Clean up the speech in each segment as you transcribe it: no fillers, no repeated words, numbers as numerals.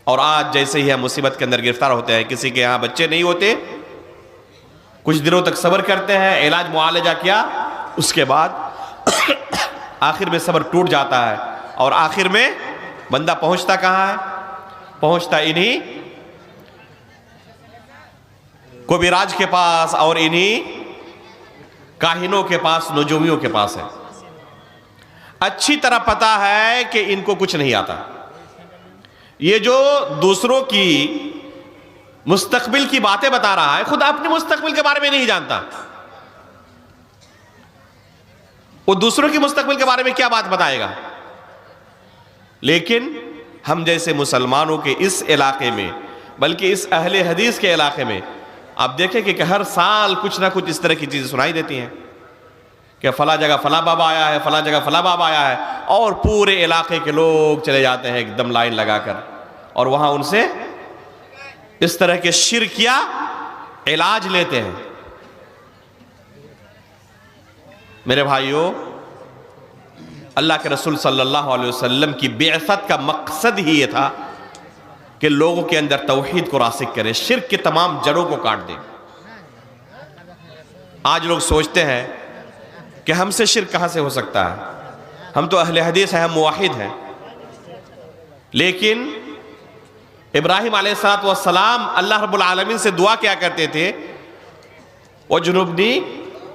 اور آج جیسے ہی ہم مصیبت کے اندر گرفتار ہوتے ہیں، کسی کے یہاں بچے نہیں ہوتے، کچھ دنوں تک صبر کرتے ہیں، علاج معالجہ کیا، اس کے بعد آخر میں صبر ٹوٹ جاتا ہے، اور آخر میں بندہ پہنچتا کہاں ہے؟ پہنچتا انہی کوبیراج کے پاس اور انہی کاہنوں کے پاس، نجومیوں کے پاس ہے۔ اچھی طرح پتا ہے کہ ان کو کچھ نہیں آتا۔ یہ جو دوسروں کی مستقبل کی باتیں بتا رہا ہے، خود اپنے مستقبل کے بارے میں نہیں جانتا۔ وہ دوسروں کی مستقبل کے بارے میں کیا بات بتائے گا؟ لیکن ہم جیسے مسلمانوں کے اس علاقے میں، بلکہ اس اہل حدیث کے علاقے میں آپ دیکھیں کہ ہر سال کچھ نہ کچھ اس طرح کی چیزیں سنائی دیتی ہیں کہ فلاں جگہ فلاں بابا آیا ہے، فلاں جگہ فلاں بابا آیا ہے، اور پورے علاقے کے لوگ چلے جاتے ہیں ایک دم لائن لگا کر، اور وہاں ان سے اس طرح کے شرکیہ علاج لیتے ہیں۔ میرے بھائیوں، اللہ کے رسول صلی اللہ علیہ وسلم کی بعثت کا مقصد ہی یہ تھا کہ لوگوں کے اندر توحید کو راسخ کرے، شرک کے تمام جڑوں کو کاٹ دے۔ آج لوگ سوچتے ہیں کہ ہم سے شرک کہاں سے ہو سکتا ہے، ہم تو اہل حدیث ہیں، ہم موحد ہیں۔ لیکن ابراہیم علیہ السلام اللہ رب العالمین سے دعا کیا کرتے تھے، وَجْنُبْنِي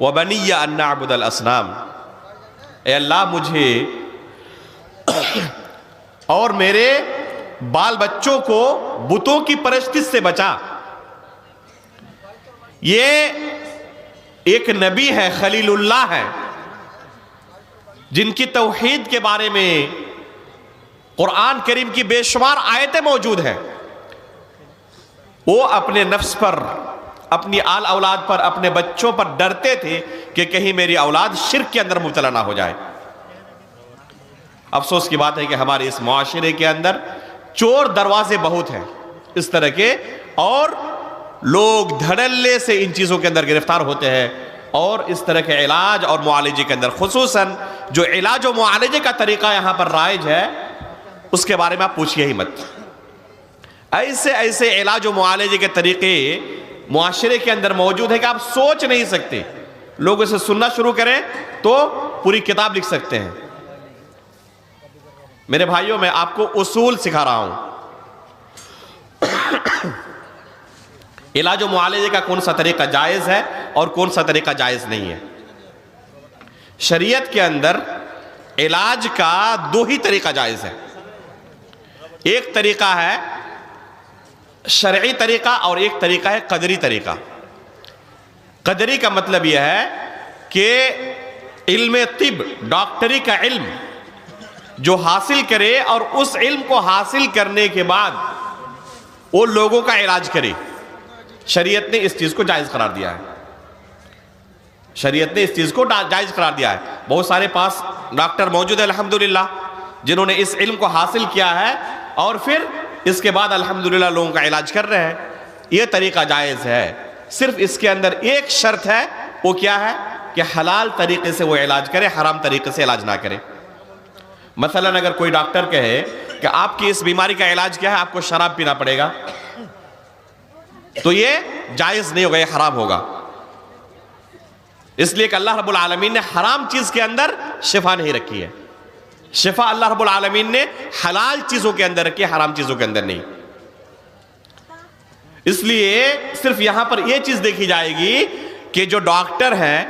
وَبَنِيَّ أَن نَّعْبُدَ الْأَصْنَامَ، اے اللہ مجھے اور میرے بال بچوں کو بتوں کی پرستش سے بچا۔ یہ ایک نبی ہے، خلیل اللہ ہے، جن کی توحید کے بارے میں قرآن کریم کی بے شمار آیتیں موجود ہیں۔ وہ اپنے نفس پر، اپنی آل اولاد پر، اپنے بچوں پر ڈرتے تھے کہ کہیں میری اولاد شرک کے اندر مبتلا نہ ہو جائے۔ افسوس کی بات ہے کہ ہمارے اس معاشرے کے اندر چور دروازے بہت ہیں اس طرح کے، اور لوگ دھڑلے سے ان چیزوں کے اندر گرفتار ہوتے ہیں، اور اس طرح کے علاج اور معالجے کے اندر، خصوصاً جو علاج و معالجے کا طریقہ یہاں پر رائج ہے، اس کے بارے میں آپ پوچھئے ہی مت۔ ایسے علاج و معالجے کے طریقے معاشرے کے اندر موجود ہیں کہ آپ سوچ نہیں سکتے۔ لوگ اسے سننا شروع کریں تو پوری کتاب لکھ سکتے ہیں۔ میرے بھائیوں، میں آپ کو اصول سکھا رہا ہوں۔ علاج و معالجے کا کون سا طریقہ جائز ہے اور کون سا طریقہ جائز نہیں ہے۔ شریعت کے اندر علاج کا دو ہی طریقہ جائز ہے۔ ایک طریقہ ہے شرعی طریقہ، اور ایک طریقہ ہے قدری طریقہ۔ قدری کا مطلب یہ ہے کہ علم طب، ڈاکٹری کا علم جو حاصل کرے، اور اس علم کو حاصل کرنے کے بعد وہ لوگوں کا علاج کرے۔ شریعت نے اس چیز کو جائز قرار دیا ہے۔ شریعت نے اس چیز کو جائز قرار دیا ہے۔ بہت سارے پاس ڈاکٹر موجود ہیں الحمدللہ، جنہوں نے اس علم کو حاصل کیا ہے، اور پھر اس کے بعد الحمدللہ لوگوں کا علاج کر رہے ہیں۔ یہ طریقہ جائز ہے، صرف اس کے اندر ایک شرط ہے، وہ کیا ہے کہ حلال طریقے سے وہ علاج کرے، حرام طریقے سے علاج نہ کرے۔ مثلا اگر کوئی ڈاکٹر کہے کہ آپ کی اس بیماری کا علاج کیا ہے، آپ کو شراب پینا پڑے گا، تو یہ جائز نہیں ہوگا، یہ حرام ہوگا۔ اس لیے کہ اللہ رب العالمین نے حرام چیز کے اندر شفا نہیں رکھی ہے۔ شفا اللہ رب العالمین نے حلال چیزوں کے اندر رکھی ہے، حرام چیزوں کے اندر نہیں۔ اس لیے صرف یہاں پر یہ چیز دیکھی جائے گی کہ جو ڈاکٹر ہیں،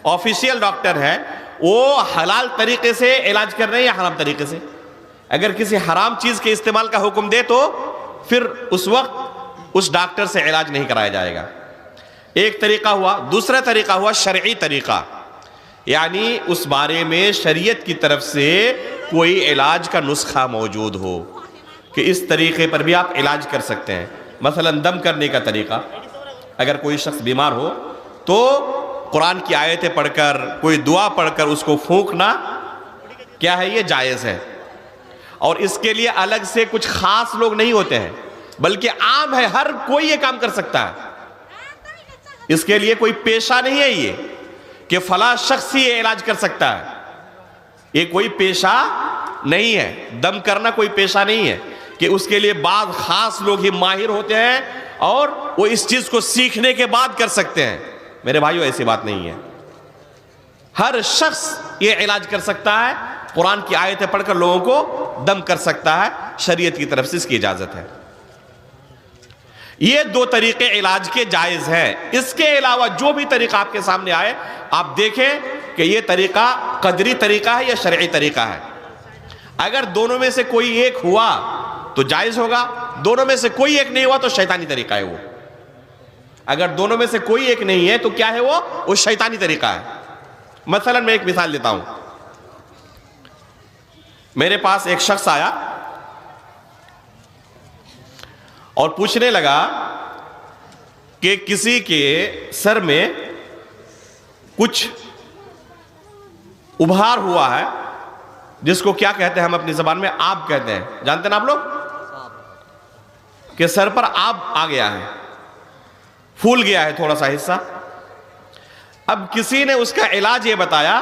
آفیشیل ڈاکٹر ہیں، وہ حلال طریقے سے علاج کر رہے ہیں یا حرام طریقے سے۔ اگر کسی حرام چیز کے استعمال کا حکم دے تو پھر اس وقت اس ڈاکٹر سے علاج نہیں کرایا جائے گا۔ ایک طریقہ ہوا۔ دوسرا طریقہ ہوا شرعی طریقہ، یعنی اس بارے میں شریعت کی طرف سے کوئی علاج کا نسخہ موجود ہو کہ اس طریقے پر بھی آپ علاج کر سکتے ہیں۔ مثلا دم کرنے کا طریقہ، اگر کوئی شخص بیمار ہو تو قرآن کی آیتیں پڑھ کر، کوئی دعا پڑھ کر اس کو پھونکنا کیا ہے، یہ جائز ہے۔ اور اس کے لیے الگ سے کچھ خاص لوگ نہیں ہوتے ہیں، بلکہ عام ہے، ہر کوئی یہ کام کر سکتا ہے۔ اس کے لیے کوئی پیشہ نہیں ہے یہ کہ فلاں شخص ہی یہ علاج کر سکتا ہے۔ یہ کوئی پیشہ نہیں ہے، دم کرنا کوئی پیشہ نہیں ہے کہ اس کے لیے بعض خاص لوگ ہی ماہر ہوتے ہیں اور وہ اس چیز کو سیکھنے کے بعد کر سکتے ہیں. میرے بھائیو ایسی بات نہیں ہے. ہر شخص یہ علاج کر سکتا ہے, قرآن کی آیتیں پڑھ کر لوگوں کو دم کر سکتا ہے, شریعت کی طرف سے اس کی اجازت ہے. یہ دو طریقے علاج کے جائز ہیں. اس کے علاوہ جو بھی طریقہ آپ کے سامنے آئے آپ دیکھیں کہ یہ طریقہ قدری طریقہ ہے یا شرعی طریقہ ہے. اگر دونوں میں سے کوئی ایک ہوا تو جائز ہوگا, دونوں میں سے کوئی ایک نہیں ہوا تو شیطانی طریقہ ہے وہ. اگر دونوں میں سے کوئی ایک نہیں ہے تو کیا ہے وہ شیطانی طریقہ ہے. مثلا میں ایک مثال دیتا ہوں. میرے پاس ایک شخص آیا اور پوچھنے لگا کہ کسی کے سر میں کچھ ابھار ہوا ہے, جس کو کیا کہتے ہیں ہم اپنی زبان میں آب کہتے ہیں, جانتے ہیں نا آپ لوگ, کہ سر پر آب آ گیا ہے, پھول گیا ہے تھوڑا سا حصہ. اب کسی نے اس کا علاج یہ بتایا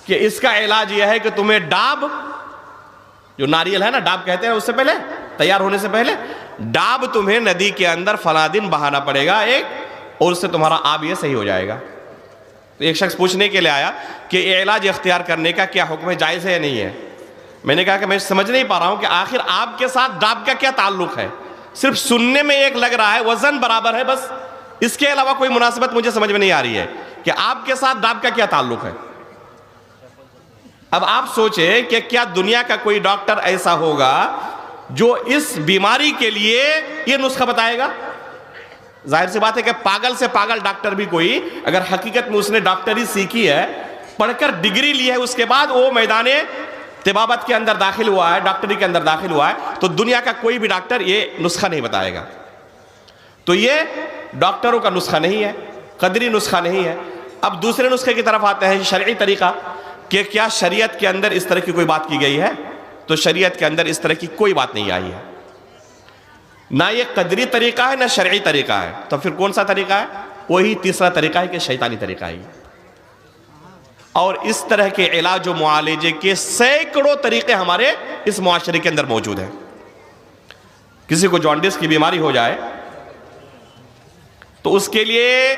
کہ اس کا علاج یہ ہے کہ تمہیں ڈاب, جو ناریل ہے نا, ڈاب کہتے ہیں اس سے پہلے, تیار ہونے سے پہلے, ڈاب تمہیں ندی کے اندر فلاں دن بہانا پڑے گا ایک, اور اس سے تمہارا آب یہ صحیح ہو جائے گا. تو ایک شخص پوچھنے کے لیے آیا کہ یہ علاج اختیار کرنے کا کیا حکم ہے, جائز ہے یا نہیں ہے. میں نے کہا کہ میں سمجھ نہیں پا رہا ہوں کہ آخر آب کے ساتھ ڈاب کا کیا تعلق ہے. صرف سننے میں ایک لگ رہا ہے, وزن برابر ہے بس, اس کے علاوہ کوئی مناسبت مجھے سمجھ میں نہیں آ رہی ہے کہ آب کے ساتھ ڈاب کا کیا تعلق ہے. اب آپ سوچیں کہ کیا دنیا کا کوئی ڈاکٹر ایسا ہوگا جو اس بیماری کے لیے یہ نسخہ بتائے گا. ظاہر سی بات ہے کہ پاگل سے پاگل ڈاکٹر بھی کوئی, اگر حقیقت میں اس نے ڈاکٹری سیکھی ہے, پڑھ کر ڈگری لی ہے, اس کے بعد وہ میدان طبابت کے اندر داخل ہوا ہے, ڈاکٹری کے اندر داخل ہوا ہے, تو دنیا کا کوئی بھی ڈاکٹر یہ نسخہ نہیں بتائے گا. تو یہ ڈاکٹروں کا نسخہ نہیں ہے, قدری نسخہ نہیں ہے. اب دوسرے نسخے کی طرف آتے ہیں, شرعی طریقہ, کہ کیا شریعت کے اندر اس طرح کی کوئی بات کی گئی ہے. تو شریعت کے اندر اس طرح کی کوئی بات نہیں آئی ہے. نہ یہ قدری طریقہ ہے نہ شرعی طریقہ ہے. تو پھر کون سا طریقہ ہے؟ وہی تیسرا طریقہ ہے کہ شیطانی طریقہ ہے. اور اس طرح کے علاج و معالجے کے سینکڑوں طریقے ہمارے اس معاشرے کے اندر موجود ہیں. کسی کو جانڈس کی بیماری ہو جائے تو اس کے لیے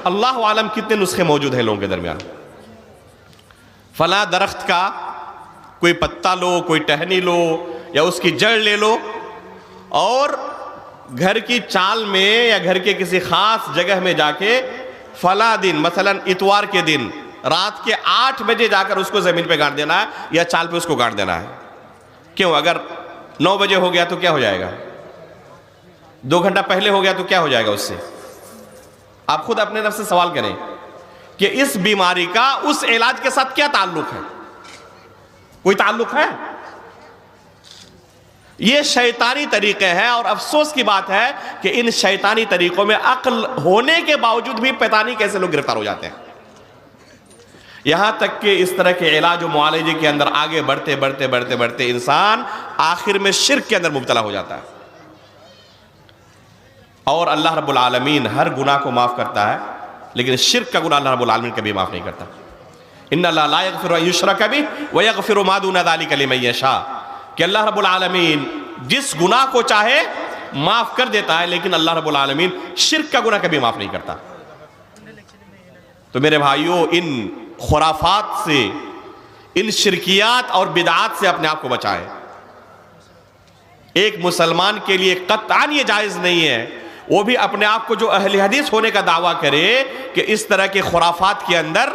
اللہ عالم کتنے نسخے موجود ہیں لوگوں کے درمیان. فلاں درخت کا کوئی پتا لو, کوئی ٹہنی لو, یا اس کی جڑ لے لو, اور گھر کی چال میں یا گھر کے کسی خاص جگہ میں جا کے فلاں دن, مثلا اتوار کے دن رات کے 8 بجے جا کر اس کو زمین پہ گاڑ دینا ہے, یا چال پہ اس کو گاڑ دینا ہے. کیوں؟ اگر 9 بجے ہو گیا تو کیا ہو جائے گا, 2 گھنٹہ پہلے ہو گیا تو کیا ہو جائے گا اس سے. آپ خود اپنے نفس سے سوال کریں کہ اس بیماری کا اس علاج کے ساتھ کیا تعلق ہے. کوئی تعلق ہے؟ یہ شیطانی طریقے ہیں, اور افسوس کی بات ہے کہ ان شیطانی طریقوں میں عقل ہونے کے باوجود بھی پتہ نہیں کیسے لوگ گرفتار ہو جاتے ہیں. یہاں تک کہ اس طرح کے علاج و معالجے کے اندر آگے بڑھتے بڑھتے بڑھتے بڑھتے انسان آخر میں شرک کے اندر مبتلا ہو جاتا ہے. اور اللہ رب العالمین ہر گناہ کو معاف کرتا ہے, لیکن شرک کا گناہ اللہ رب العالمین کبھی معاف نہیں کرتا. ان اللہ لا یغفر ان یشرک بہ ویغفر ما دون ذلک لمن یشاء, کہ اللہ رب العالمین جس گناہ کو چاہے معاف کر دیتا ہے, لیکن اللہ رب العالمین شرک کا گناہ کبھی معاف نہیں کرتا. تو میرے بھائیوں, ان خرافات سے, ان شرکیات اور بدعات سے اپنے آپ کو بچائیں. ایک مسلمان کے لیے قطعاً یہ جائز نہیں ہے, وہ بھی اپنے آپ کو جو اہل حدیث ہونے کا دعویٰ کرے, کہ اس طرح کے خرافات کے اندر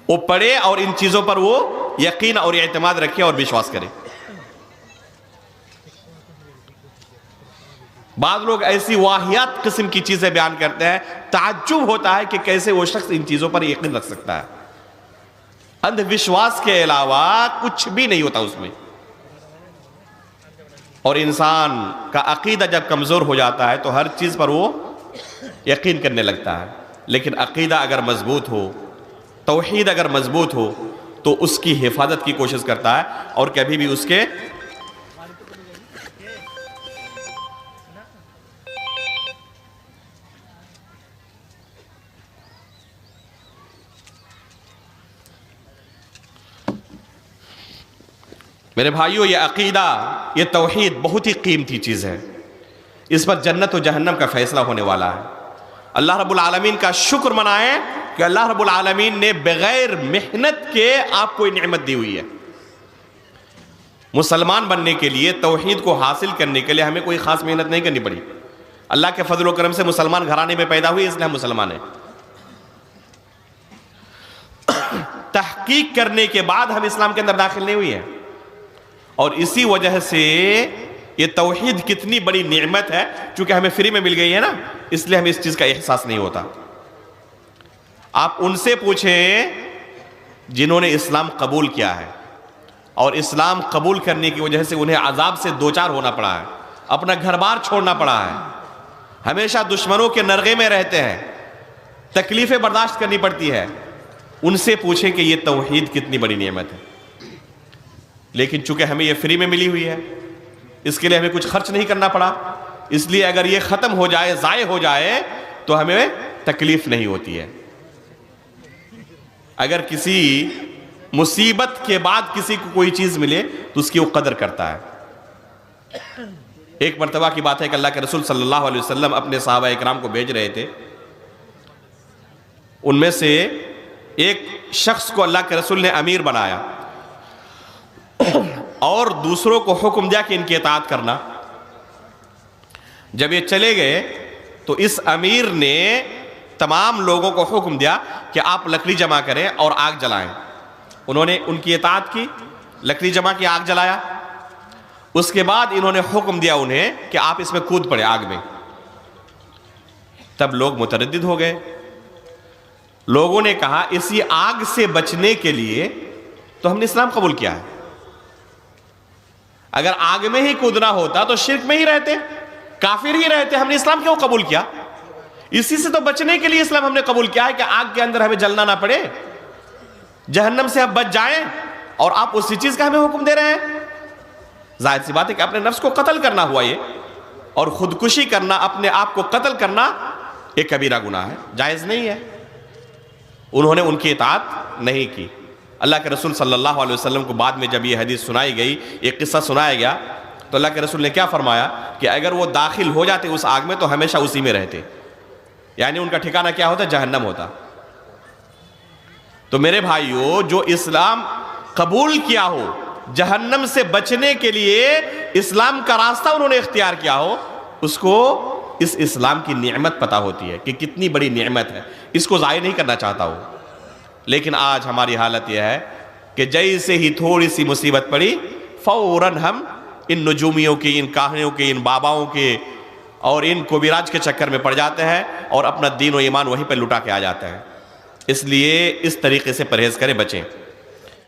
وہ پڑھے اور ان چیزوں پر وہ یقین اور اعتماد رکھے اور وشواس کرے. بعض لوگ ایسی واہیات قسم کی چیزیں بیان کرتے ہیں, تعجب ہوتا ہے کہ کیسے وہ شخص ان چیزوں پر یقین رکھ سکتا ہے. اندھ وشواس کے علاوہ کچھ بھی نہیں ہوتا اس میں. اور انسان کا عقیدہ جب کمزور ہو جاتا ہے تو ہر چیز پر وہ یقین کرنے لگتا ہے. لیکن عقیدہ اگر مضبوط ہو, توحید اگر مضبوط ہو, تو اس کی حفاظت کی کوشش کرتا ہے, اور کبھی بھی اس کے میرے بھائیوں، یہ عقیدہ، یہ توحید بہت ہی قیمتی چیز ہے. اس پر جنت و جہنم کا فیصلہ ہونے والا ہے. اللہ رب العالمین کا شکر منائیں کہ اللہ رب العالمین نے بغیر محنت کے آپ کو یہ نعمت دی ہوئی ہے. مسلمان بننے کے لیے، توحید کو حاصل کرنے کے لیے ہمیں کوئی خاص محنت نہیں کرنی پڑی. اللہ کے فضل و کرم سے مسلمان گھرانے میں پیدا ہوئی، اس لیے ہم مسلمان ہیں. تحقیق کرنے کے بعد ہم اسلام کے اندر داخل نہیں ہوئی ہیں. اور اسی وجہ سے یہ توحید کتنی بڑی نعمت ہے، چونکہ ہمیں فری میں مل گئی ہے نا، اس لیے ہمیں اس چیز کا احساس نہیں ہوتا. آپ ان سے پوچھیں جنہوں نے اسلام قبول کیا ہے، اور اسلام قبول کرنے کی وجہ سے انہیں عذاب سے دوچار ہونا پڑا ہے، اپنا گھر بار چھوڑنا پڑا ہے، ہمیشہ دشمنوں کے نرغے میں رہتے ہیں، تکلیفیں برداشت کرنی پڑتی ہے. ان سے پوچھیں کہ یہ توحید کتنی بڑی نعمت ہے. لیکن چونکہ ہمیں یہ فری میں ملی ہوئی ہے، اس کے لیے ہمیں کچھ خرچ نہیں کرنا پڑا، اس لیے اگر یہ ختم ہو جائے، ضائع ہو جائے تو ہمیں تکلیف نہیں ہوتی ہے. اگر کسی مصیبت کے بعد کسی کو کوئی چیز ملے تو اس کی وہ قدر کرتا ہے. ایک مرتبہ کی بات ہے کہ اللہ کے رسول صلی اللہ علیہ وسلم اپنے صحابہ اکرام کو بھیج رہے تھے. ان میں سے ایک شخص کو اللہ کے رسول نے امیر بنایا اور دوسروں کو حکم دیا کہ ان کی اطاعت کرنا. جب یہ چلے گئے تو اس امیر نے تمام لوگوں کو حکم دیا کہ آپ لکڑی جمع کریں اور آگ جلائیں. انہوں نے ان کی اطاعت کی، لکڑی جمع کی، آگ جلایا. اس کے بعد انہوں نے حکم دیا انہیں کہ آپ اس میں کود پڑے آگ میں. تب لوگ متردد ہو گئے. لوگوں نے کہا اسی آگ سے بچنے کے لیے تو ہم نے اسلام قبول کیا ہے. اگر آگ میں ہی کودنا ہوتا تو شرک میں ہی رہتے، کافر ہی رہتے. ہم نے اسلام کیوں قبول کیا؟ اسی سے تو بچنے کے لیے اسلام ہم نے قبول کیا ہے کہ آگ کے اندر ہمیں جلنا نہ پڑے، جہنم سے ہم بچ جائیں، اور آپ اسی چیز کا ہمیں حکم دے رہے ہیں. ظاہر سی بات ہے کہ اپنے نفس کو قتل کرنا ہوا یہ، اور خودکشی کرنا، اپنے آپ کو قتل کرنا ایک کبیرہ گناہ ہے، جائز نہیں ہے. انہوں نے ان کی اطاعت نہیں کی. اللہ کے رسول صلی اللہ علیہ وسلم کو بعد میں جب یہ حدیث سنائی گئی، یہ قصہ سنایا گیا، تو اللہ کے رسول نے کیا فرمایا کہ اگر وہ داخل ہو جاتے اس آگ میں تو ہمیشہ اسی میں رہتے، یعنی ان کا ٹھکانہ کیا ہوتا؟ جہنم ہوتا. تو میرے بھائیو، جو اسلام قبول کیا ہو، جہنم سے بچنے کے لیے اسلام کا راستہ انہوں نے اختیار کیا ہو، اس کو اس اسلام کی نعمت پتہ ہوتی ہے کہ کتنی بڑی نعمت ہے، اس کو ضائع نہیں کرنا چاہتا ہو. لیکن آج ہماری حالت یہ ہے کہ جیسے ہی تھوڑی سی مصیبت پڑی، فوراً ہم ان نجومیوں کی، ان کاہنوں کے، ان باباؤں کے اور ان کوبیراج کے چکر میں پڑ جاتے ہیں اور اپنا دین و ایمان وہیں پہ لٹا کے آ جاتے ہیں. اس لیے اس طریقے سے پرہیز کریں، بچیں.